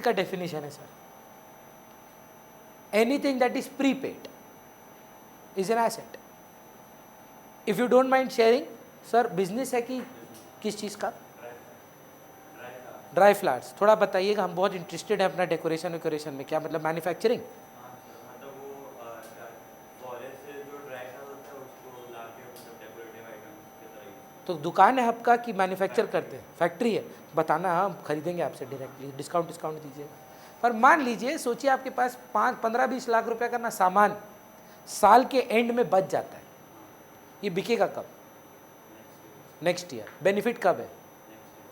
का डेफिनेशन है sir, anything that is prepaid is an asset. If you don't mind sharing sir, business है कि किस चीज़ का? Dry flowers. थोड़ा बताइएगा, हम बहुत इंटरेस्टेड हैं अपना डेकोरेशन वेकोरेशन में। क्या मतलब मैन्युफैक्चरिंग? तो दुकान है आपका कि मैन्युफैक्चर करते हैं? फैक्ट्री है। बताना, हम खरीदेंगे आपसे डायरेक्टली, डिस्काउंट दीजिए। पर मान लीजिए, सोचिए आपके पास 5-15-20 लाख रुपए का ना सामान साल के एंड में बच जाता है, ये बिकेगा कब? Next year. बेनिफिट कब है?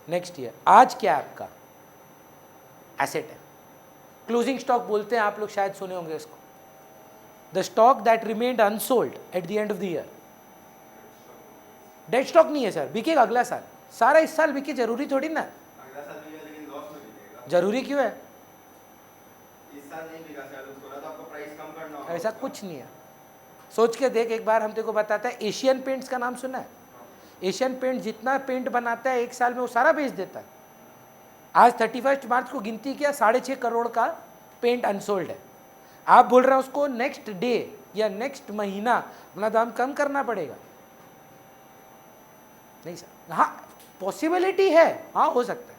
Next year. आज क्या है आपका? एसेट है। क्लोजिंग स्टॉक बोलते हैं, आप लोग शायद सुने होंगे इसको। The stock that remained unsold at the end of the year. Dead stock नहीं है सर, बिकेगा अगला साल। सारा इस साल बिके जरूरी थोड़ी ना। अगला साल बिकेगा लेकिन लॉस में बिकेगा। जरूरी क्यों है? इस साल नहीं बिका सर, उसको तो आपको प्राइस कम करना होगा। ऐसा कुछ नहीं है, सोच के देख एक बार। हम तेरे को बताता है, एशियन पेंट्स का नाम सुना है? एशियन पेंट जितना पेंट बनाता है एक साल में वो सारा बेच देता है। आज 31 मार्च को गिनती किया, 6.5 करोड़ का पेंट अनसोल्ड है। आप बोल रहे हैं उसको नेक्स्ट डे या नेक्स्ट महीना अपना दाम कम करना पड़ेगा? नहीं सर। हाँ, पॉसिबिलिटी है, हाँ हो सकता है,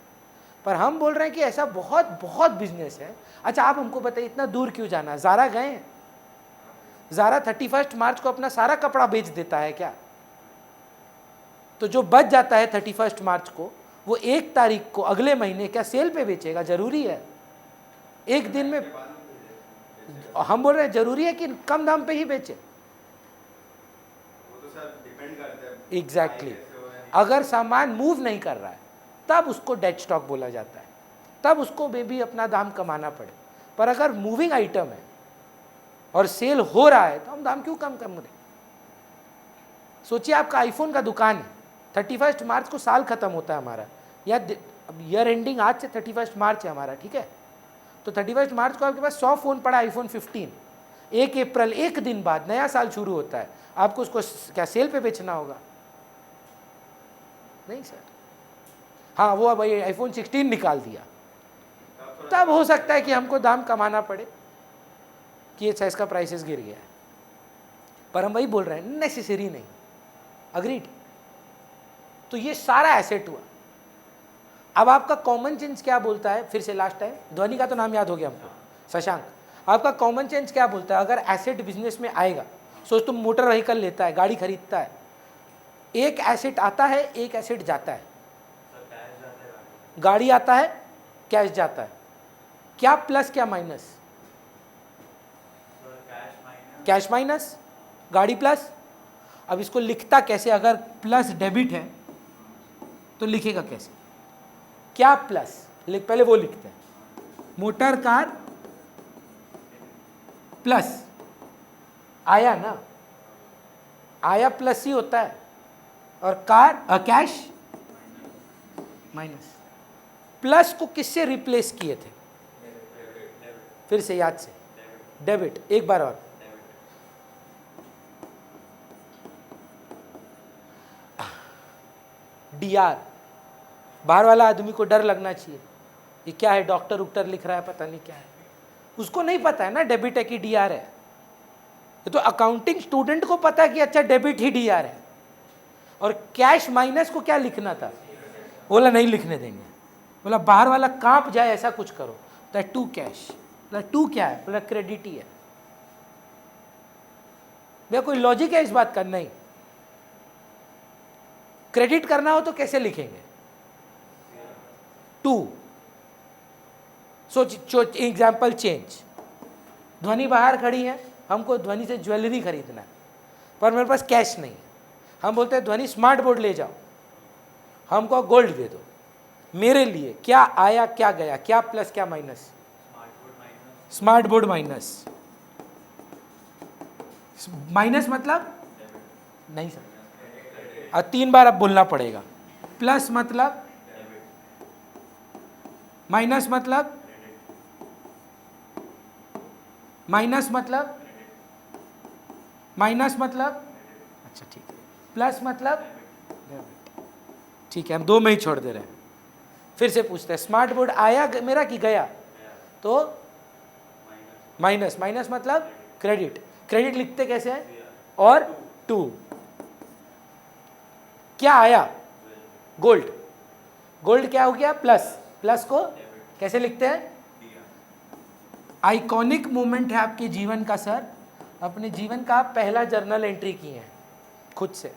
पर हम बोल रहे हैं कि ऐसा बहुत बहुत बिजनेस है। अच्छा आप हमको बताइए, इतना दूर क्यों जाना? ज़ारा गए हैं? ज़ारा 31 मार्च को अपना सारा कपड़ा बेच देता है क्या? तो जो बच जाता है 31 मार्च को, वो 1 तारीख को अगले महीने क्या सेल पे बेचेगा? जरूरी है? एक दिन में हम बोल रहे हैं जरूरी है कि कम दाम पे ही बेचे? वो तो सर डिपेंड करता है। एग्जैक्टली। अगर सामान मूव नहीं कर रहा है तब उसको डेड स्टॉक बोला जाता है, तब उसको भी अपना दाम कमाना पड़े। पर अगर मूविंग आइटम है और सेल हो रहा है तो हम दाम क्यों कम रहे? सोचिए आपका आईफोन का दुकान है, 31 मार्च को साल खत्म होता है हमारा, या ईयर एंडिंग आज से 31 मार्च है हमारा, ठीक है? तो 31 मार्च को आपके पास 100 फ़ोन पड़ा, आईफोन 15। 1 अप्रैल, एक दिन बाद नया साल शुरू होता है, आपको उसको क्या सेल पे बेचना होगा? नहीं सर। हाँ, वो अब आईफोन 16 निकाल दिया, तब हो सकता है कि हमको दाम कमाना पड़े कि ये इसका प्राइसेस गिर गया है। पर हम वही बोल रहे हैं, नेसेसरी नहीं। अग्रीड? तो ये सारा एसेट हुआ। अब आपका कॉमन सेंस क्या बोलता है? फिर से लास्ट टाइम, ध्वनि का तो नाम याद हो गया हमको, शशांक। आपका कॉमन सेंस क्या बोलता है अगर एसेट बिजनेस में आएगा? सोच, तुम मोटर व्हीकल लेता है, गाड़ी खरीदता है, एक एसेट आता है, एक एसेट जाता है। गाड़ी आता है, कैश जाता है, क्या प्लस क्या माइनस? कैश माइनस, गाड़ी प्लस। अब इसको लिखता कैसे? अगर प्लस डेबिट है तो लिखेगा कैसे? क्या प्लस पहले वो लिखते हैं, मोटर कार प्लस, आया ना, आया प्लस ही होता है, और कार कैश माइनस। प्लस को किससे रिप्लेस किए थे? फिर से याद से, डेबिट। एक बार और, डीआर। बाहर वाला आदमी को डर लगना चाहिए, ये क्या है, डॉक्टर उक्टर लिख रहा है, पता नहीं क्या है। उसको नहीं पता है ना डेबिट है कि डीआर है। ये तो अकाउंटिंग स्टूडेंट को पता है कि अच्छा डेबिट ही डीआर है। और कैश माइनस को क्या लिखना था? बोला नहीं लिखने देंगे। बोला बाहर वाला कांप जाए ऐसा कुछ करो, तो टू कैश। बोला टू क्या है? बोला क्रेडिट ही है। भैया कोई लॉजिक है इस बात का? नहीं। क्रेडिट करना हो तो कैसे लिखेंगे? टू। So example change. ध्वनि बाहर खड़ी है, हमको ध्वनि से ज्वेलरी खरीदना है, पर मेरे पास कैश नहीं है। हम बोलते हैं ध्वनि स्मार्ट बोर्ड ले जाओ, हमको गोल्ड दे दो। मेरे लिए क्या आया क्या गया, क्या प्लस क्या minus? Smart board minus. Minus मतलब नहीं सर, 3 बार अब बोलना पड़ेगा। प्लस मतलब, माइनस मतलब, माइनस मतलब, माइनस मतलब, अच्छा ठीक है, प्लस मतलब डेबिट। ठीक है, हम 2 में ही छोड़ दे रहे हैं। फिर से पूछते हैं, स्मार्ट बोर्ड आया मेरा कि गया? तो माइनस, माइनस मतलब क्रेडिट। क्रेडिट लिखते कैसे हैं? और 2 क्या आया? गोल्ड। गोल्ड क्या हो गया? प्लस। प्लस को कैसे लिखते हैं? आइकॉनिक मोमेंट है आपके जीवन का सर, अपने जीवन का आप पहला जर्नल एंट्री किए हैं खुद से।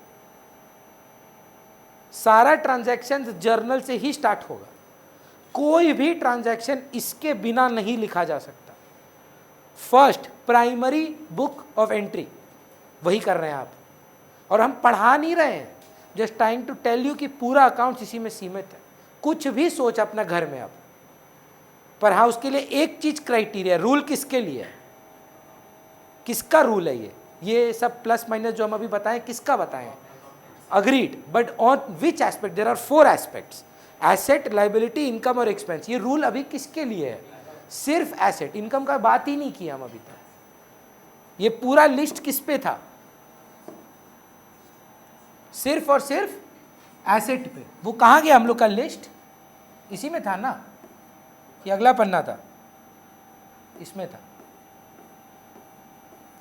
सारा ट्रांजैक्शन जर्नल से ही स्टार्ट होगा, कोई भी ट्रांजैक्शन इसके बिना नहीं लिखा जा सकता। First primary book of entry वही कर रहे हैं आप, और हम पढ़ा नहीं रहे हैं, just time to tell you कि पूरा अकाउंट इसी में सीमित है। कुछ भी सोच अपना घर में आप, पर हाँ उसके लिए एक चीज क्राइटेरिया, रूल किसके लिए है? किसका रूल है ये सब प्लस माइनस जो हम अभी बताएं किसका बताएं? Agreed, but on which aspect? There are 4 aspects, asset, liability, income और एक्सपेंस। ये रूल अभी किसके लिए है? सिर्फ एसेट, इनकम का बात ही नहीं किया हम अभी तक। ये पूरा लिस्ट किस पे था? सिर्फ और सिर्फ एसेट पे। वो कहाँ गया हम लोग का लिस्ट? इसी में था ना, ये अगला पन्ना था, इसमें था।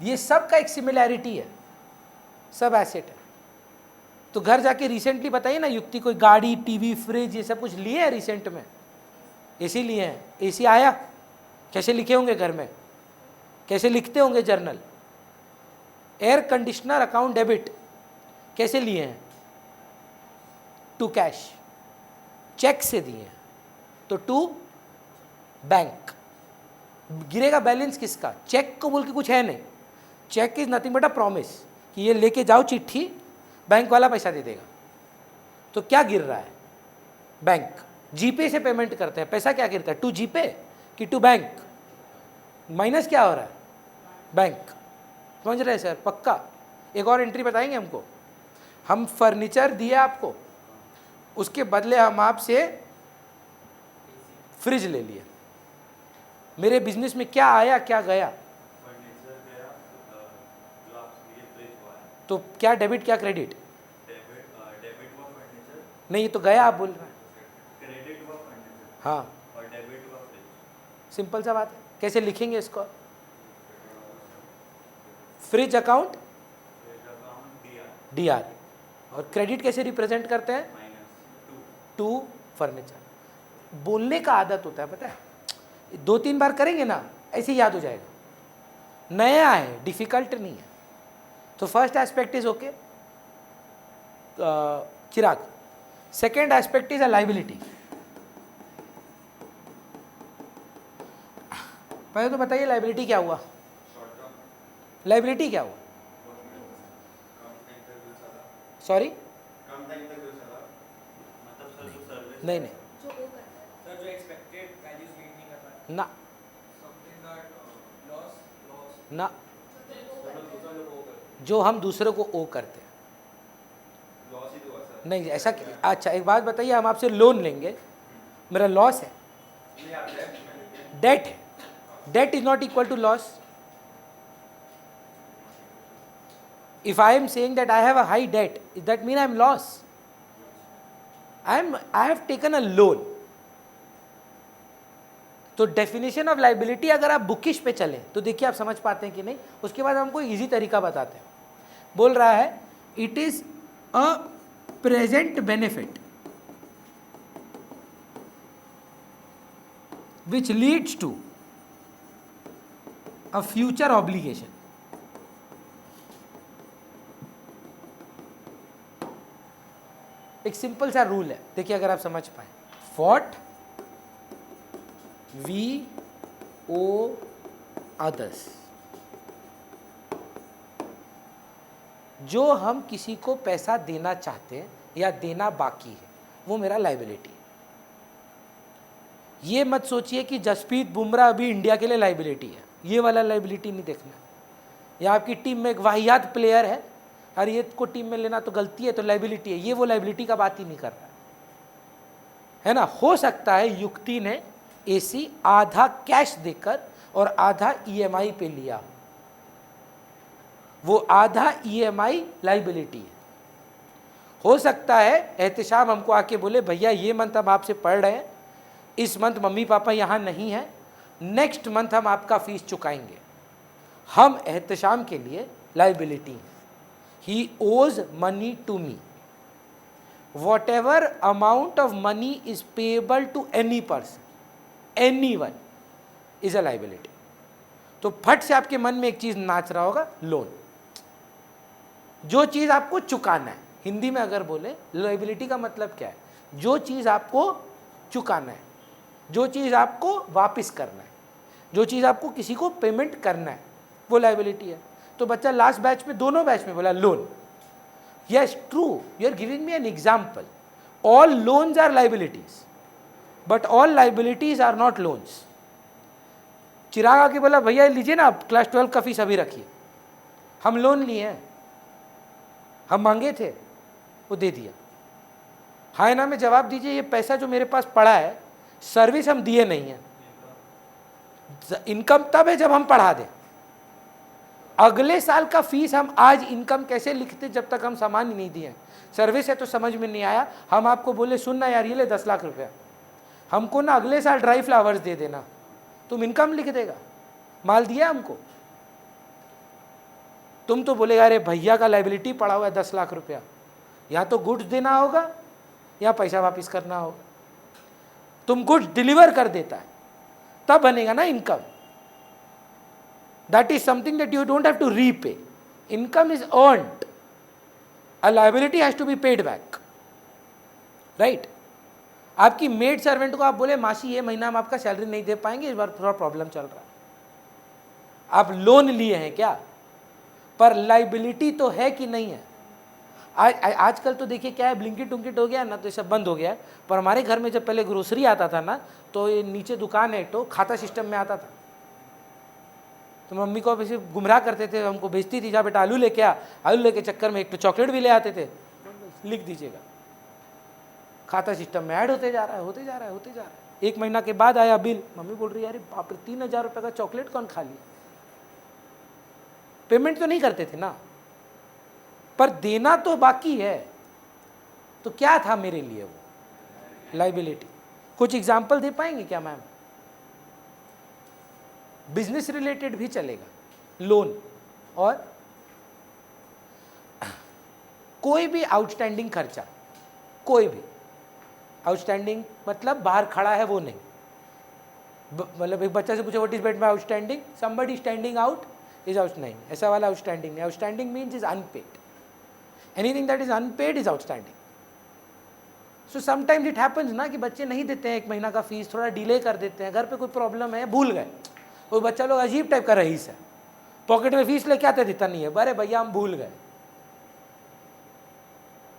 ये सब का एक सिमिलैरिटी है, सब एसेट है। तो घर जाके रिसेंटली बताइए ना युक्ति, कोई गाड़ी, टीवी, फ्रिज, ये सब कुछ लिए हैं रिसेंट में? एसी लिए हैं, एसी आया, कैसे लिखे होंगे घर में? कैसे लिखते होंगे journal? Air conditioner account debit कैसे लिए हैं? टू कैश, चेक से दिए हैं, तो टू बैंक। गिरेगा बैलेंस किसका? चेक को बोल के कुछ है नहीं। Cheque is nothing but a promise कि ये लेके जाओ चिट्ठी, बैंक वाला पैसा दे देगा। तो क्या गिर रहा है? बैंक। जीपे से पेमेंट करते हैं, पैसा क्या गिरता है? टू जीपे कि टू बैंक? माइनस क्या हो रहा है? बैंक। समझ रहे हैं सर? पक्का। एक और एंट्री बताएंगे हमको। हम फर्नीचर दिए आपको, उसके बदले हम आपसे फ्रिज ले लिए। मेरे बिजनेस में क्या आया क्या गया? फर्नीचर गया, जो आप लिए फ्रिज हुआ है। तो क्या डेबिट क्या क्रेडिट? डेबिट हुआ फर्नीचर। नहीं, ये तो गया आप बोल रहे हैं। क्रेडिट हुआ फर्नीचर हाँ, और डेबिट हुआ फ्रिज। सिंपल सा बात है। कैसे लिखेंगे इसको? फ्रिज अकाउंट डी आर, और क्रेडिट कैसे रिप्रेजेंट करते हैं? To furniture. बोलने का आदत होता है, पता है, 2-3 बार करेंगे ना ऐसे याद हो जाएगा। नया है, डिफिकल्ट नहीं है। तो first aspect is okay Chirag. Second aspect is a liability. पहले तो बताइए लाइबिलिटी क्या हुआ? लाइबिलिटी क्या हुआ? सॉरी, कम टाइम तक यूज चला, मतलब सर जो सर्विस नहीं नहीं सर जो एक्सपेक्टेड वैल्यूज मीट नहीं कर पाए ना समथिंग दैट लॉस ना, दूसरा लोग वो करते जो हम दूसरों को ओ करते हैं। लॉस ही तो हुआ सर। नहीं ऐसा। अच्छा एक बात बताइए, हम आपसे लोन लेंगे, मेरा लॉस है? नहीं आप डेट है। Debt is not equal to loss. If I am saying that I have a high debt, does that mean I am loss? I have taken a loan. तो डेफिनेशन ऑफ लाइबिलिटी अगर आप bookish पे चलें तो देखिए आप समझ पाते हैं कि नहीं। उसके बाद हमको इजी तरीका बताते हैं। बोल रहा है it is a present benefit which leads to a future obligation. एक सिंपल सा रूल है, देखिए अगर आप समझ पाए। व्हाट वी ओ अदर्स, जो हम किसी को पैसा देना चाहते हैं या देना बाकी है, वो मेरा लाइबिलिटी। ये मत सोचिए कि जसप्रीत बुमराह अभी इंडिया के लिए लाइबिलिटी है, ये वाला लाइबिलिटी नहीं देखना। या आपकी टीम में एक वाहियात प्लेयर है और ये को टीम में लेना तो गलती है, तो लाइबिलिटी है, ये वो लाइबिलिटी का बात ही नहीं कर रहा है ना। हो सकता है युक्ति ने एसी आधा कैश देकर और आधा ईएमआई पे लिया, वो आधा ईएमआई लाइबिलिटी है। हो सकता है एहतिशाम हमको आके बोले भैया ये मंथ हम आपसे पढ़ रहे हैं, इस मंथ मम्मी पापा यहाँ नहीं है, नेक्स्ट मंथ हम आपका फीस चुकाएंगे। हम एहतशाम के लिए लाइबिलिटी हैं। He owes money to me, whatever amount of money is payable to any person, anyone is a liability. तो फट से आपके मन में एक चीज नाच रहा होगा, लोन। जो चीज आपको चुकाना है, हिंदी में अगर बोले लाइबिलिटी का मतलब क्या है, जो चीज आपको चुकाना है, जो चीज आपको वापस करना है, जो चीज आपको किसी को पेमेंट करना है, वो लाइबिलिटी है। तो बच्चा लास्ट बैच में, दोनों बैच में बोला loan. Yes true, you are giving me an example. All loans are liabilities, but all liabilities are not loans. Chirag आके बोला भैया लीजिए ना, आप क्लास 12 का फीस अभी रखिए। हम लोन लिए हैं, हम मांगे थे, वो दे दिया। हाँ ना में जवाब दीजिए, ये पैसा जो मेरे पास पड़ा है, सर्विस हम दिए नहीं है। इनकम तब है जब हम पढ़ा दें। अगले साल का फीस हम आज इनकम कैसे लिखते जब तक हम सामान ही नहीं दिए। सर्विस है तो समझ में नहीं आया, हम आपको बोले सुनना यार ये ले 10 लाख रुपया, हमको ना अगले साल ड्राई फ्लावर्स दे देना, तुम इनकम लिख देगा। माल दिया हमको, तुम तो बोलेगा अरे भैया का लाइबिलिटी पड़ा हुआ है 10 लाख रुपया, या तो गुड्स देना होगा या पैसा वापस करना होगा। तुम गुड्स डिलीवर कर देता है तब बनेगा ना income. That is something that you don't have to repay. Income is earned, a liability has to be paid back, right. आपकी मेड सर्वेंट को आप बोले मासी ये महीना हम आपका सैलरी नहीं दे पाएंगे, इस बार थोड़ा प्रॉब्लम चल रहा है। आप लोन लिए हैं क्या, पर लाइबिलिटी तो है कि नहीं है। आजकल तो देखिए क्या है, ब्लिंकिट टुंकिट हो गया ना, तो ये सब बंद हो गया है। पर हमारे घर में जब पहले ग्रोसरी आता था ना, तो ये नीचे दुकान है तो खाता सिस्टम में आता था। तो मम्मी को वैसे गुमराह करते थे, हमको भेजती थी जा बेटा आलू लेके आ, आलू लेके चक्कर में एक तो चॉकलेट भी ले आते थे, लिख दीजिएगा। खाता सिस्टम में ऐड होते जा रहा है, होते जा रहा है, होते जा रहा है। एक महीना के बाद आया बिल, मम्मी बोल रही है अरे बाप रे 3000 रुपये का चॉकलेट कौन खा लिया। पेमेंट तो नहीं करते थे ना, पर देना तो बाकी है। तो क्या था मेरे लिए वो लाइबिलिटी। कुछ एग्जाम्पल दे पाएंगे क्या मैम? बिजनेस रिलेटेड भी चलेगा, लोन और कोई भी आउटस्टैंडिंग खर्चा, कोई भी आउटस्टैंडिंग मतलब बाहर खड़ा है वो नहीं। मतलब एक बच्चा से पूछे what is bet my outstanding, somebody standing out is out, नहीं ऐसा वाला आउटस्टैंडिंग नहीं। Outstanding means is unpaid, anything that is unpaid is outstanding. So sometimes it happens ना कि बच्चे नहीं देते हैं, एक महीना का फीस थोड़ा डिले कर देते हैं, घर पे कोई प्रॉब्लम है, भूल गए। कोई बच्चा लोग अजीब टाइप का रईस है, पॉकेट में फीस लेके आते देता नहीं है, अरे भैया हम भूल गए।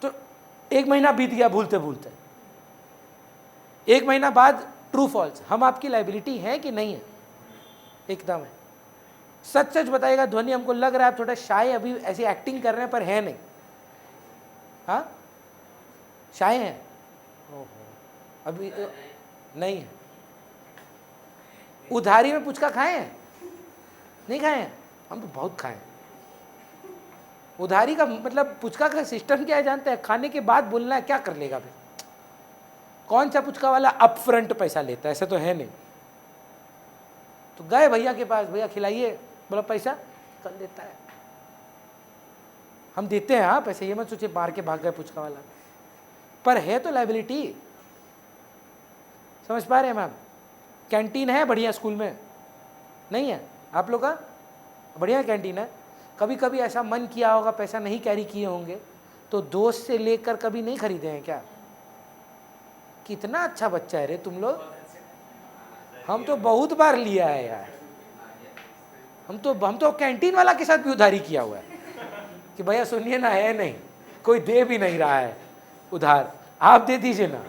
तो एक महीना बीत गया भूलते भूलते, एक महीना बाद ट्रू फॉल्स, हम आपकी लाइबिलिटी है कि नहीं है? एकदम है। सच सच बताइएगा। ध्वनि हमको लग रहा है आप थोड़ा शाय अभी ऐसी एक्टिंग कर रहे हैं, पर है नहीं। हाँ शाय हैं? ओहो अभी नहीं है। उधारी में पुचका खाए हैं? नहीं खाए हैं? हम तो बहुत खाए हैं। उधारी का मतलब पुचका का सिस्टम क्या है जानते हैं? खाने के बाद बोलना है, क्या कर लेगा फिर? कौन सा पुचका वाला अपफ्रंट पैसा लेता है? ऐसे तो है नहीं। तो गए भैया के पास, भैया खिलाइए, बोला पैसा, कर देता है। हम देते हैं हाँ पैसे, ये मत सोचिए मार के भाग गए पुचका वाला, पर है तो लाइबिलिटी। समझ पा रहे हैं मैम? कैंटीन है बढ़िया स्कूल में? नहीं है आप लोग का? बढ़िया कैंटीन है। कभी कभी ऐसा मन किया होगा, पैसा नहीं कैरी किए होंगे, तो दोस्त से लेकर कभी नहीं खरीदे हैं क्या? कितना अच्छा बच्चा है रे तुम लोग। हम तो बहुत बार लिया है यार। हम तो कैंटीन वाला के साथ भी उधारी किया हुआ है कि भैया सुनिए ना, है नहीं, कोई दे भी नहीं रहा है उधार, आप दे दीजिए ना।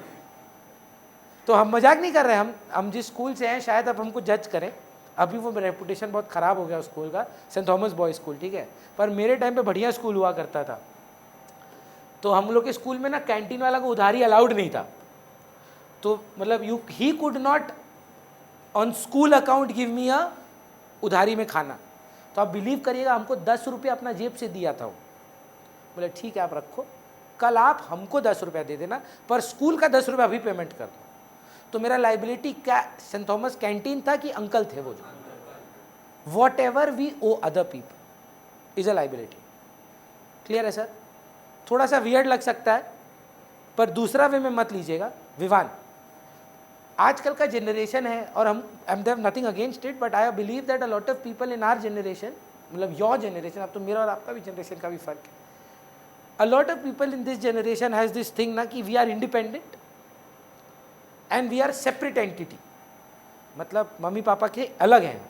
तो हम मजाक नहीं कर रहे हैं। हम जिस स्कूल से हैं शायद अब हमको जज करें, अभी वो रेपुटेशन बहुत ख़राब हो गया उस स्कूल का, सेंट थॉमस बॉयज़ स्कूल, ठीक है। पर मेरे टाइम पे बढ़िया स्कूल हुआ करता था। तो हम लोग के स्कूल में ना कैंटीन वाला को उधारी अलाउड नहीं था। तो मतलब he could not on school account give me a उधारी में खाना। तो आप बिलीव करिएगा, हमको 10 रुपये अपना जेब से दिया था वो। बोले ठीक है आप रखो, कल आप हमको 10 रुपया दे देना, पर स्कूल का 10 रुपया अभी पेमेंट कर दो। तो मेरा लाइबिलिटी क्या सेंट थॉमस कैंटीन था कि अंकल थे वो जो whatever we owe other people is a liability. Clear है सर? थोड़ा सा वियर्ड लग सकता है पर दूसरा वे में मत लीजिएगा। विवान, आजकल का जनरेशन है और हम I am nothing against it but I believe that a lot of people in our generation, मतलब योर जनरेशन, अब तो मेरा और आपका भी जनरेशन का भी फर्क है, a lot of people in this generation has this thing ना कि we are independent and we are separate entity, मतलब मम्मी पापा के अलग हैं,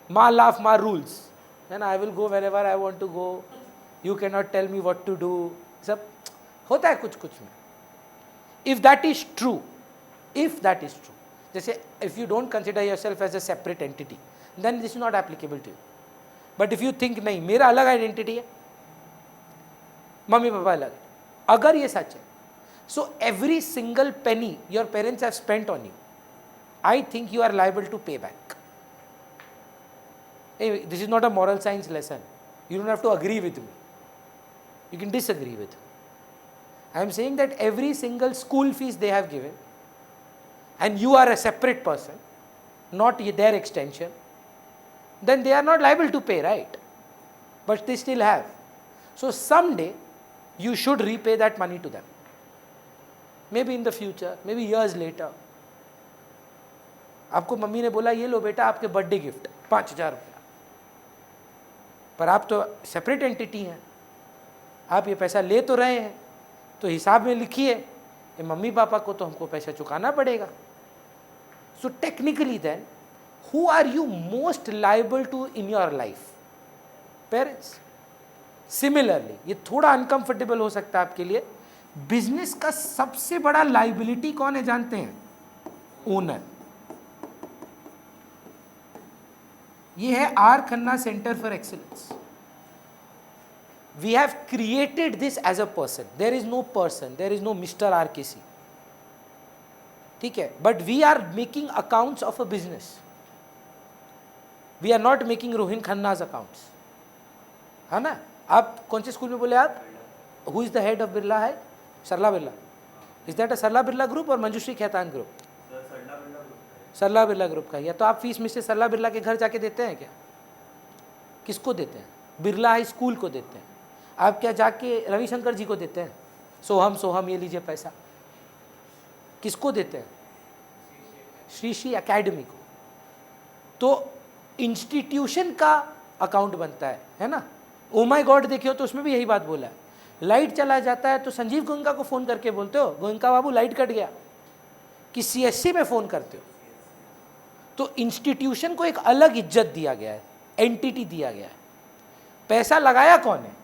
माँ लाफ माँ रूल्स है ना, I will go wherever I want to go, you can not tell me what to do, सब होता है कुछ कुछ में। If that is true, if that is true, जैसे if you don't consider yourself as a separate entity then this is not applicable to you, but if you think नहीं मेरा अलग आइडेंटिटी है, मम्मी पापा अलग है, अगर ये सच है, so every single penny your parents have spent on you, I think you are liable to pay back. Hey, this is not a moral science lesson. You don't have to agree with me. You can disagree with me. I am saying that every single school fees they have given, and you are a separate person, not their extension, then they are not liable to pay, right? But they still have. So someday you should repay that money to them. Maybe in the future, maybe years later. आपको mummy ने बोला ये लो बेटा आपके birthday gift 5,000 रुपया, पर आप तो सेपरेट एंटिटी हैं, आप ये पैसा ले तो रहे हैं, तो हिसाब में लिखिए ये मम्मी पापा को तो हमको पैसा चुकाना पड़ेगा. So technically then who are you most liable to in your life? Parents. Similarly ये थोड़ा अनकंफर्टेबल हो सकता है आपके लिए, बिजनेस का सबसे बड़ा लाइबिलिटी कौन है जानते हैं? ओनर. ये है R Khanna centre for excellence. We have created this as a person. There is no person, there is no mister RKC. ठीक है, but we are making accounts of a business. We are not making Rohin Khanna's accounts, है ना? आप कौन से school में बोले आप? Who is the head of Birla? है Sarla Birla. Is that a Sarla Birla group और मंजुश्री खेतान ग्रुप? सरला बिरला ग्रुप का. या तो आप फीस मिस्टर सरला बिरला के घर जाके देते हैं क्या? किसको देते हैं? बिरला हाई स्कूल को देते हैं. आप क्या जाके रविशंकर जी को देते हैं? सोहम सोहम ये लीजिए पैसा. किसको देते हैं? श्री श्री एकेडमी को. तो इंस्टीट्यूशन का अकाउंट बनता है ना? ओ माय गॉड देखियो तो उसमें भी यही बात बोला है. लाइट चला जाता है तो संजीव गोयनका को फ़ोन करके बोलते हो गोयनका बाबू लाइट कट गया, कि CSC में फ़ोन करते हो. तो इंस्टीट्यूशन को एक अलग इज्जत दिया गया है, एंटिटी दिया गया है. पैसा लगाया कौन है?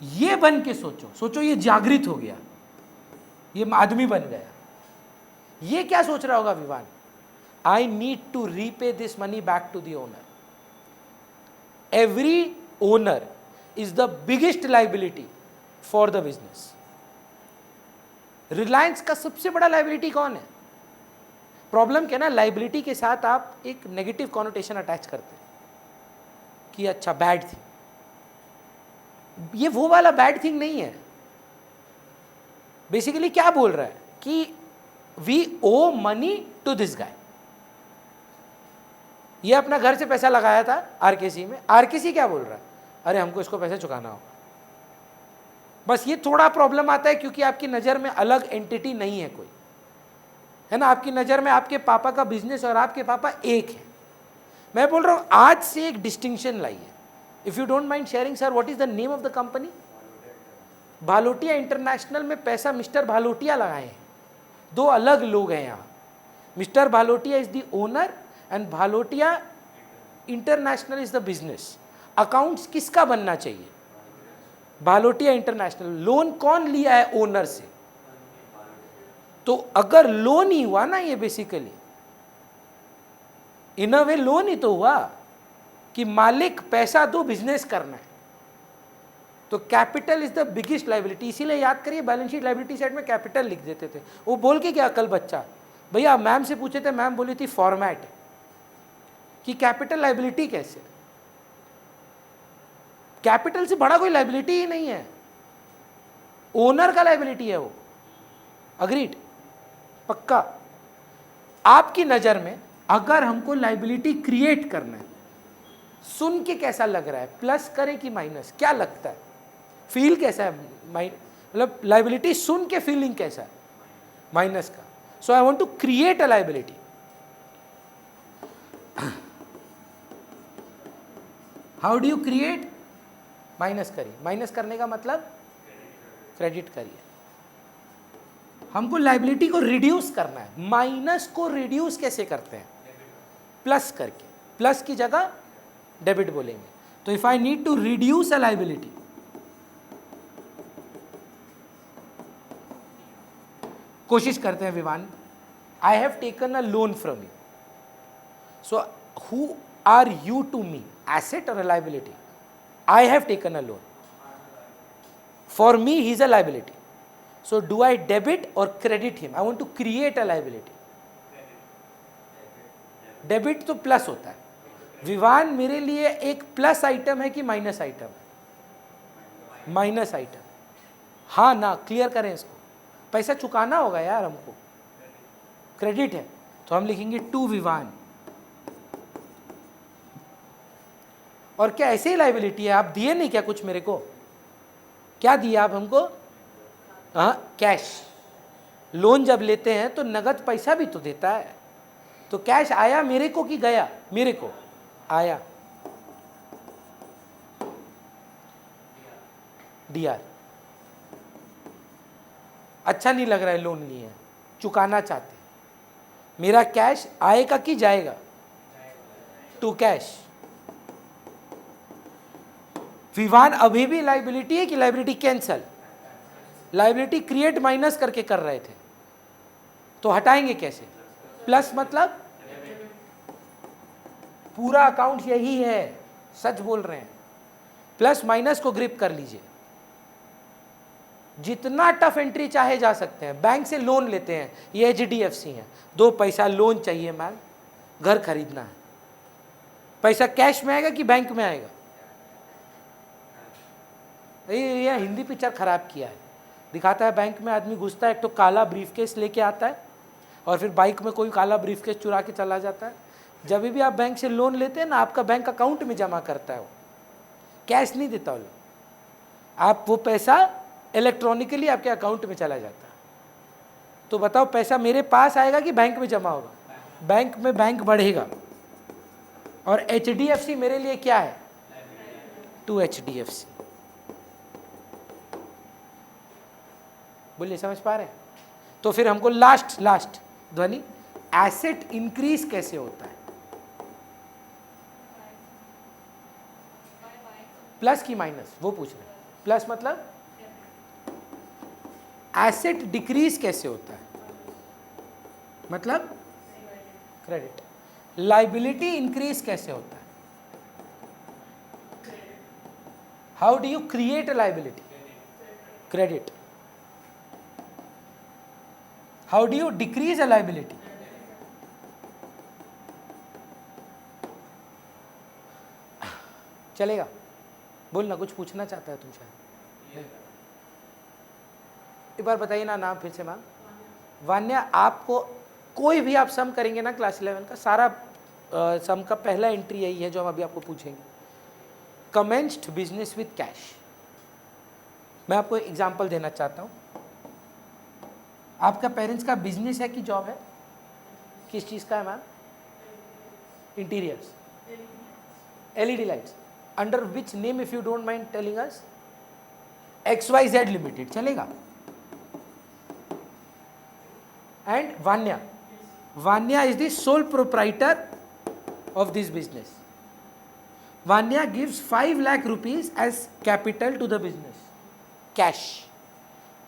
ये बन के सोचो, सोचो ये जागृत हो गया, ये आदमी बन गया. ये क्या सोच रहा होगा Vivaan? I need to repay this money back to the owner. Every owner is the biggest liability for the business. Reliance का सबसे बड़ा लाइबिलिटी कौन है? प्रॉब्लम क्या ना, लाइबिलिटी के साथ आप एक नेगेटिव कॉनोटेशन अटैच करते हैं कि अच्छा बैड थिंग. ये वो वाला बैड थिंग नहीं है. बेसिकली क्या बोल रहा है कि we owe money to this guy. ये अपना घर से पैसा लगाया था RKC में. RKC क्या बोल रहा है? अरे हमको इसको पैसे चुकाना होगा. बस ये थोड़ा प्रॉब्लम आता है क्योंकि आपकी नज़र में अलग एंटिटी नहीं है कोई, है ना? आपकी नज़र में आपके पापा का बिजनेस और आपके पापा एक है. मैं बोल रहा हूँ आज से एक डिस्टिंक्शन लाइए. If you don't mind sharing sir, what is the name of the company? Bhalotia international में पैसा मिस्टर भालोटिया लगाए हैं. दो अलग लोग हैं यहाँ. Mister Bhalotia is the owner and Bhalotia international is the business. Accounts किसका बनना चाहिए? भालोटिया इंटरनेशनल. लोन कौन लिया है ओनर से? तो अगर लोन ही हुआ ना, ये बेसिकली इन अ वे लोन ही तो हुआ कि मालिक पैसा दो, बिजनेस करना है. तो capital is the biggest liability. इसीलिए याद करिए बैलेंस शीट लाइबिलिटी साइड में कैपिटल लिख देते थे. वो बोल के क्या कल बच्चा भैया मैम से पूछे थे, मैम बोली थी फॉर्मेट कि कैपिटल लाइबिलिटी कैसे. कैपिटल से बड़ा कोई लाइबिलिटी ही नहीं है, ओनर का लाइबिलिटी है वो. अग्रीड. पक्का। आपकी नज़र में अगर हमको लाइबिलिटी क्रिएट करना है, सुन के कैसा लग रहा है, प्लस करे कि माइनस, क्या लगता है, फील कैसा है, मतलब लाइबिलिटी सुन के फीलिंग कैसा है, माइनस का। So I want to create a liability. How do you create? Minus करिए। माइनस करने का मतलब क्रेडिट करिए। हमको लाइबिलिटी को रिड्यूस करना है। माइनस को रिड्यूस कैसे करते हैं? प्लस करके। प्लस की जगह डेबिट बोलेंगे। तो if I need to reduce a liability, कोशिश करते हैं Vivaan, I have taken a loan from you, so who are you to me, asset और liability? I have taken a loan, for me he is a liability, so do I debit or credit him? I want to create a liability. Debit तो plus होता है। विवान मेरे लिए एक plus item है कि minus item है? Minus item. हाँ ना, क्लियर करें इसको। पैसा चुकाना होगा यार हमको, क्रेडिट है, तो हम लिखेंगे टू विवान। और क्या ऐसे ही लाइबिलिटी है? आप दिए नहीं क्या कुछ मेरे को? क्या दिया आप हमको? हाँ, कैश। लोन जब लेते हैं तो नगद पैसा भी तो देता है, तो कैश आया मेरे को कि गया? मेरे को आया। डीआर। अच्छा नहीं लग रहा है, लोन लिए हैं, चुकाना चाहते हैं, मेरा कैश आएगा कि जाएगा? To cash. विवान अभी भी लाइबिलिटी है कि liability cancel? Liability create minus करके कर रहे थे, तो हटाएंगे कैसे? प्लस मतलब पूरा अकाउंट यही है, सच बोल रहे हैं। प्लस माइनस को ग्रिप कर लीजिए, जितना टफ एंट्री चाहे जा सकते हैं। बैंक से लोन लेते हैं, ये HDFC है, 2 पैसा लोन चाहिए मैम, घर खरीदना है, पैसा कैश में आएगा कि बैंक में आएगा? ये हिंदी पिक्चर खराब किया है। दिखाता है बैंक में आदमी घुसता है, एक तो काला ब्रीफकेस लेके आता है, और फिर बाइक में कोई काला ब्रीफकेस चुरा के चला जाता है। जब भी आप बैंक से लोन लेते हैं ना, आपका बैंक अकाउंट में जमा करता है, वो कैश नहीं देता वो। आप वो पैसा इलेक्ट्रॉनिकली आपके अकाउंट में चला जाता है। तो बताओ, पैसा मेरे पास आएगा कि बैंक में जमा होगा? बैंक में बैंक बढ़ेगा। और HDFC मेरे लिए क्या है? To HDFC। बोलिए, समझ पा रहे हैं? तो फिर हमको लास्ट ध्वनि, एसेट इंक्रीज कैसे होता है? प्लस की माइनस, वो पूछ रहे हैं। प्लस मतलब एसेट डिक्रीज कैसे होता है? मतलब क्रेडिट। लाइबिलिटी इंक्रीज कैसे होता है? How do you create a liability? Credit. How do you decrease a liability? चलेगा? बोलना, कुछ पूछना चाहता है तुमसे? एक बार बताइए ना नाम फिर से मैम। वान्या। आपको कोई भी आप सम करेंगे ना क्लास 11 का, सारा सम का पहला एंट्री यही है जो हम अभी आपको पूछेंगे। Commenced business with cash. मैं आपको एग्जांपल देना चाहता हूँ। आपका पेरेंट्स का बिजनेस है कि जॉब है? किस चीज़ का है ma'am? Interiors, LED lights. Under which name, if you don't mind telling us? XYZ limited, चलेगा? And Vanya, Vanya is the sole proprietor of this business. Vanya gives 5 lakh rupees as capital to the business. Cash.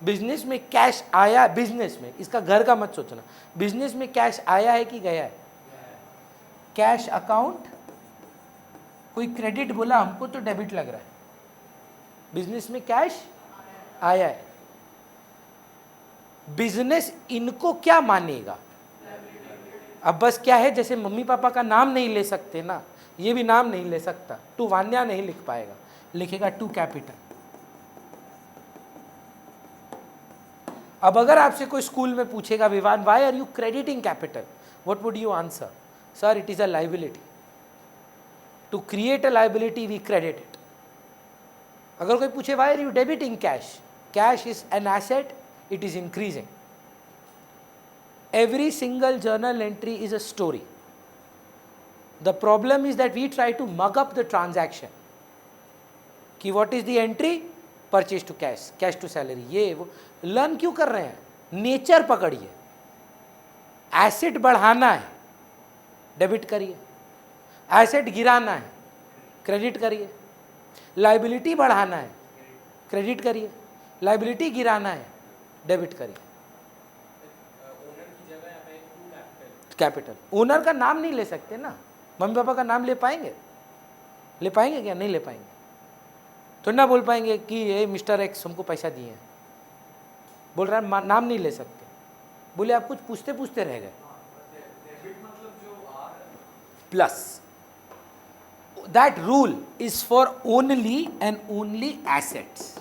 Business में cash आया, business में, इसका घर का मत सोचना, business में कैश आया है कि गया है? Cash account. कोई क्रेडिट बोला हमको तो डेबिट लग रहा है। बिजनेस में कैश आया है। बिजनेस इनको क्या मानेगा? अब बस क्या है, जैसे मम्मी पापा का नाम नहीं ले सकते ना, ये भी नाम नहीं ले सकता। टू वान्या नहीं लिख पाएगा, लिखेगा टू कैपिटल। अब अगर आपसे कोई स्कूल में पूछेगा Vivaan why are you crediting capital, what would you answer? Sir it is a liability, to create a liability we credit it. अगर कोई पूछे why are you debiting cash, cash is an asset, it is increasing. Every single journal entry is a story. The problem is that we try to mug up the transaction. कि what is the entry? Purchase to cash, cash to salary. ये वो learn क्यों कर रहे हैं? Nature पकड़िए. Asset बढ़ाना है, डेबिट करिए. एसेट गिराना है, क्रेडिट करिए. लाइबिलिटी बढ़ाना है, क्रेडिट करिए. लाइबिलिटी गिराना है, डेबिट करिए. कैपिटल. ओनर का नाम नहीं ले सकते ना. मम्मी पापा का नाम ले पाएंगे? ले पाएंगे क्या? नहीं ले पाएंगे. तो ना बोल पाएंगे कि ये मिस्टर एक्स हमको पैसा दिए हैं. बोल रहा है नाम नहीं ले सकते. बोले आप कुछ पूछते पूछते रह गए. Plus that rule is for only and only assets.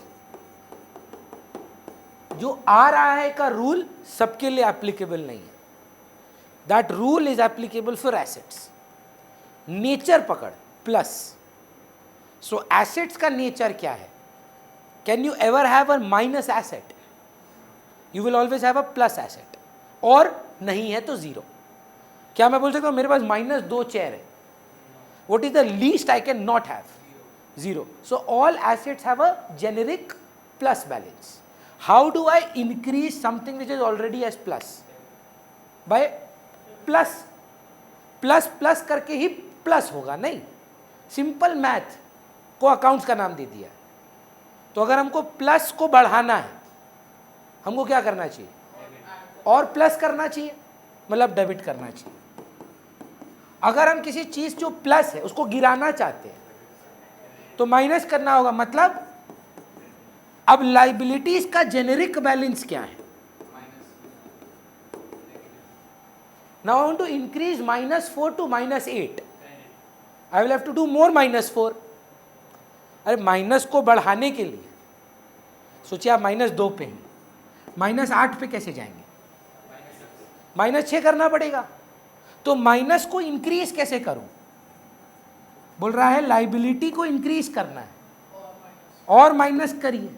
जो आ रहा है का रूल सबके लिए एप्लीकेबल नहीं है. That rule is applicable for assets. Nature पकड़ प्लस. सो एसेट्स का नेचर क्या है? Can you ever have a minus asset? You will always have a plus asset. और नहीं है तो जीरो. क्या मैं बोल सकता हूं मेरे पास -2 चेयर है? What is the least I can not have? Zero. So all assets have a generic plus balance. How do I increase something which is already as plus? By plus. Plus करके ही plus होगा. नहीं, simple math को accounts का नाम दे दिया. तो अगर हमको प्लस को बढ़ाना है, हमको क्या करना चाहिए? और प्लस करना चाहिए, मतलब डेबिट करना चाहिए. अगर हम किसी चीज जो प्लस है उसको गिराना चाहते हैं तो माइनस करना होगा. मतलब अब लाइबिलिटीज का जेनेरिक बैलेंस क्या है? Now I want to increase -4 to -8. I will have to do more -4. अरे माइनस को बढ़ाने के लिए सोचिए आप -2 पे हैं, -8 पे कैसे जाएंगे? -6 करना पड़ेगा. तो माइनस को इंक्रीज कैसे करूं? बोल रहा है लाइबिलिटी को इंक्रीज करना है और माइनस करिए.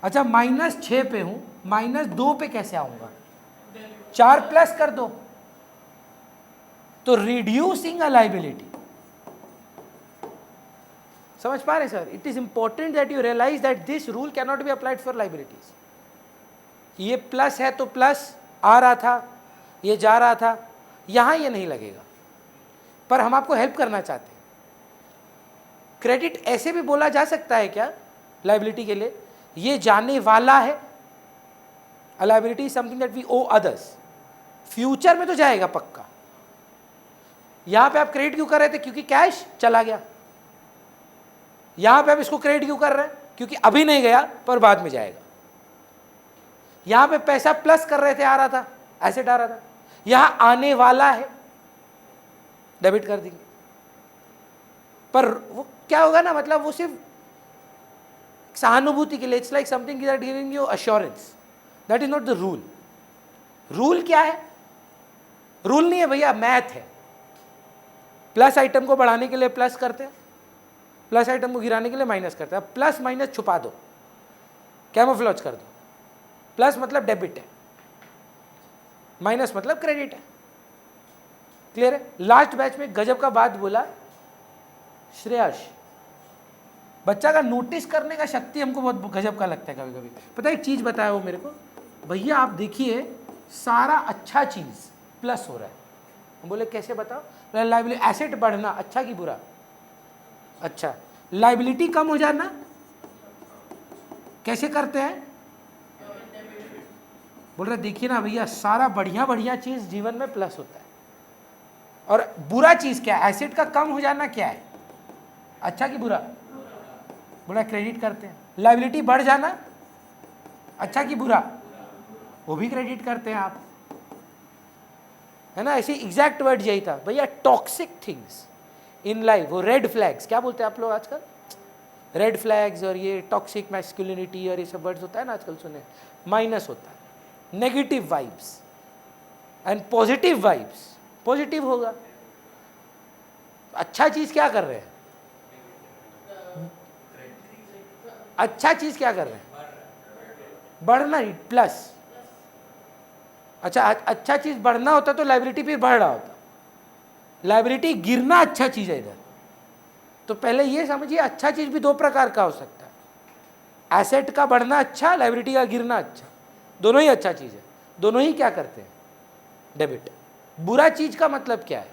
अच्छा -6 पे हूं, -2 पे कैसे आऊंगा? 4 प्लस कर दो. तो रिड्यूसिंग अ लाइबिलिटी. समझ पा रहे sir? It is important that you realise that this rule can not be applied for liabilities. ये प्लस है तो प्लस आ रहा था, ये जा रहा था, यहां ये नहीं लगेगा. पर हम आपको हेल्प करना चाहते हैं. क्रेडिट ऐसे भी बोला जा सकता है क्या लाइबिलिटी के लिए? ये जाने वाला है. A liability is something that we owe others. Future में तो जाएगा पक्का. यहां पे आप क्रेडिट क्यों कर रहे थे? क्योंकि कैश चला गया. यहां पे आप इसको क्रेडिट क्यों कर रहे हैं? क्योंकि अभी नहीं गया पर बाद में जाएगा. यहां पे पैसा प्लस कर रहे थे, आ रहा था, एसेट आ रहा था. यहां आने वाला है, डेबिट कर देंगे. पर वो क्या होगा ना, मतलब वो सिर्फ सहानुभूति के लिए. It's like something that giving you assurance. That is not the rule. Rule क्या है? रूल नहीं है भैया, मैथ है. प्लस आइटम को बढ़ाने के लिए प्लस करते हैं, प्लस आइटम को गिराने के लिए माइनस करते हैं. प्लस माइनस छुपा दो, कैमोफ्लेज कर दो. प्लस मतलब डेबिट है, माइनस मतलब क्रेडिट है. क्लियर है? लास्ट बैच में गजब का बात बोला श्रेयस. बच्चा का नोटिस करने का शक्ति हमको बहुत गजब का लगता है कभी कभी. पता है एक चीज बताया वो मेरे को, भैया आप देखिए सारा अच्छा चीज प्लस हो रहा है. हम बोले कैसे बताओ? लाइबिलिटी एसेट बढ़ना अच्छा कि बुरा? अच्छा. लाइबिलिटी कम हो जाना कैसे करते हैं? बोल रहे देखिए ना भैया सारा बढ़िया बढ़िया चीज जीवन में प्लस होता है. और बुरा चीज क्या है? एसेट का कम हो जाना क्या है? अच्छा कि बुरा? बोला क्रेडिट करते हैं. लाइबिलिटी बढ़ जाना अच्छा कि बुरा? वो भी क्रेडिट करते हैं आप, है ना. ऐसे एग्जैक्ट वर्ड यही था भैया. टॉक्सिक थिंग्स इन लाइफ, वो रेड फ्लैग्स क्या बोलते हैं आप लोग आजकल? रेड फ्लैग्स और ये टॉक्सिक मैस्कुलिनिटी और ये सब वर्ड्स होता है ना आजकल सुने, माइनस होता है। Negative vibes and positive vibes, positive होगा। अच्छा चीज क्या कर रहे हैं, अच्छा चीज क्या कर रहे हैं, बढ़ना ही प्लस। अच्छा, अच्छा चीज बढ़ना होता तो लाइबिलिटी फिर बढ़ रहा होता, लाइबिलिटी गिरना अच्छा चीज है इधर। तो पहले ये समझिए अच्छा चीज भी दो प्रकार का हो सकता है, एसेट का बढ़ना अच्छा, लाइबिलिटी का गिरना अच्छा, दोनों ही अच्छा चीज है, दोनों ही क्या करते हैं, डेबिट। बुरा चीज का मतलब क्या है,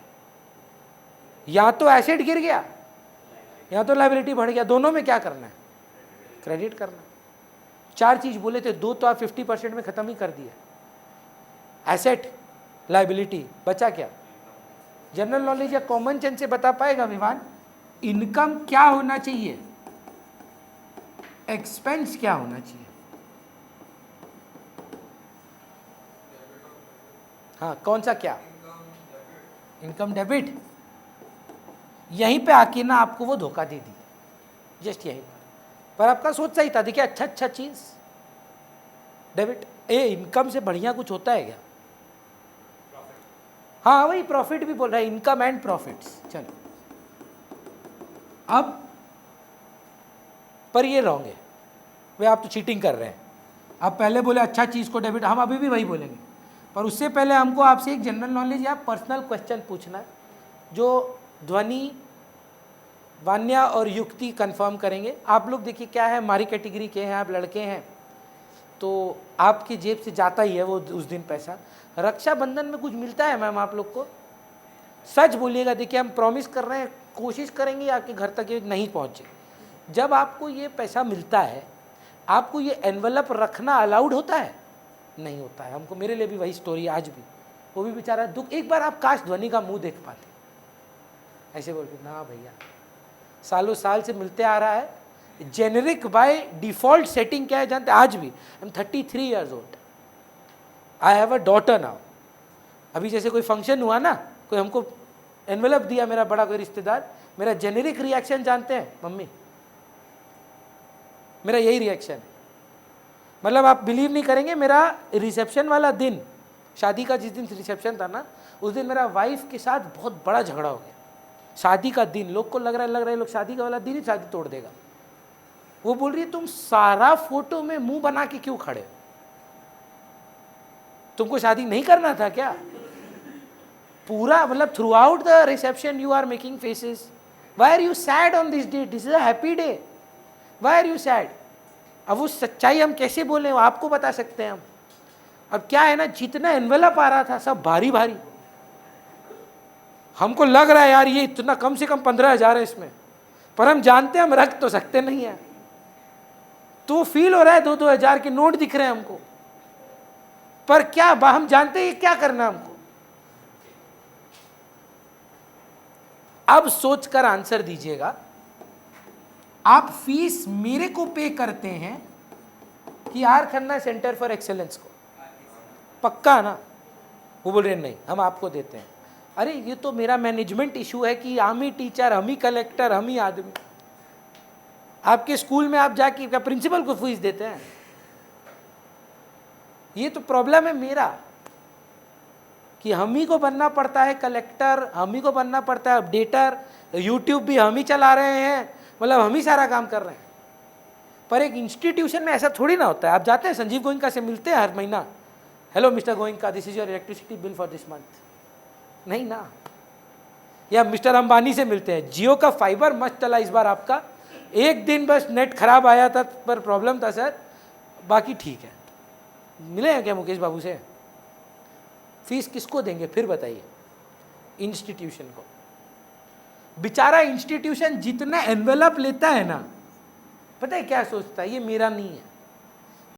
या तो एसेट गिर गया या तो लाइबिलिटी बढ़ गया, दोनों में क्या करना है, क्रेडिट करना। 4 चीज बोले थे, 2 तो आप 50% में खत्म ही कर दिया, एसेट, लाइबिलिटी, बचा क्या। जनरल नॉलेज या कॉमन सेंस से बता पाएगा विवान, इनकम क्या होना चाहिए, एक्सपेंस क्या होना चाहिए। हाँ, कौन सा क्या, इनकम डेबिट। यहीं पे आके ना आपको वो धोखा दे दी, जस्ट यहीं पर आपका सोच सही था। देखिए अच्छा चीज डेबिट, इनकम से बढ़िया कुछ होता है क्या। हाँ वही प्रॉफिट भी बोल रहा है, इनकम एंड प्रॉफिट्स। चलो अब पर ये रॉन्ग है, वे आप तो चीटिंग कर रहे हैं। आप पहले बोले अच्छा चीज को डेबिट, हम अभी भी वही बोलेंगे, पर उससे पहले हमको आपसे एक जनरल नॉलेज या पर्सनल क्वेश्चन पूछना है, जो ध्वनि, वान्या और युक्ति कंफर्म करेंगे। आप लोग देखिए क्या है, हमारी कैटेगरी के हैं, आप लड़के हैं तो आपकी जेब से जाता ही है वो उस दिन पैसा। रक्षाबंधन में कुछ मिलता है मैम आप लोग को, सच बोलिएगा। देखिए हम प्रॉमिस कर रहे हैं, कोशिश करेंगे आपके घर तक ये नहीं पहुँचे। जब आपको ये पैसा मिलता है, आपको ये एनवलप रखना अलाउड होता है, नहीं होता है। हमको, मेरे लिए भी वही स्टोरी आज भी, वो भी बेचारा दुख। एक बार आप काश ध्वनि का मुंह देख पाते, ऐसे बोलते ना भैया, सालों साल से मिलते आ रहा है, जेनेरिक बाय डिफॉल्ट सेटिंग क्या है जानते हैं, आज भी। I am 33 years old, I have a daughter now. अभी जैसे कोई फंक्शन हुआ ना, कोई हमको एनवेलप दिया, मेरा बड़ा कोई रिश्तेदार, मेरा जेनेरिक रिएक्शन जानते हैं, मम्मी। मेरा यही रिएक्शन है। मतलब आप बिलीव नहीं करेंगे, मेरा रिसेप्शन वाला दिन, शादी का जिस दिन रिसेप्शन था ना, उस दिन मेरा वाइफ के साथ बहुत बड़ा झगड़ा हो गया। शादी का दिन, लोग को लग रहा है लोग शादी का वाला दिन ही शादी तोड़ देगा। वो बोल रही है तुम सारा फोटो में मुंह बना के क्यों खड़े हो, तुमको शादी नहीं करना था क्या। पूरा मतलब throughout the reception you are making faces, why are you sad on this day, this is a happy day, why are you sad. अब वो सच्चाई हम कैसे बोले, वो आपको बता सकते हैं हम। अब क्या है ना, जितना एनवेलप आ रहा था सब भारी भारी, हमको लग रहा है यार ये इतना कम से कम 15,000 है इसमें, पर हम जानते हैं हम रख तो सकते नहीं है। तो फील हो रहा है 2-2 हज़ार के नोट दिख रहे हैं हमको, पर क्या हम जानते हैं क्या करना हमको। अब सोचकर आंसर दीजिएगा, आप फीस मेरे को पे करते हैं कि R Khanna centre for Excellence को, पक्का ना। वो बोल रहे नहीं हम आपको देते हैं। अरे ये तो मेरा मैनेजमेंट इशू है कि हम ही टीचर, हम ही कलेक्टर, हम ही आदमी। आपके स्कूल में आप जाके क्या प्रिंसिपल को फीस देते हैं, ये तो प्रॉब्लम है मेरा कि हम ही को बनना पड़ता है कलेक्टर, हम ही को बनना पड़ता है अपडेटर, यूट्यूब भी हम ही चला रहे हैं, मतलब हम ही सारा काम कर रहे हैं। पर एक इंस्टीट्यूशन में ऐसा थोड़ी ना होता है। आप जाते हैं संजीव गोयनका से मिलते हैं हर महीना, hello mister Goenka this is your electricity bill for this month, नहीं ना। या मिस्टर अंबानी से मिलते हैं, जियो का फाइबर मस्त चला इस बार आपका, एक दिन बस नेट खराब आया था पर प्रॉब्लम था सर, बाकी ठीक है। मिले हैं क्या मुकेश बाबू से, फीस किसको देंगे फिर बताइए, इंस्टीट्यूशन को। बेचारा इंस्टीट्यूशन जितना एनवेलप लेता है ना, पता है क्या सोचता है, ये मेरा नहीं है,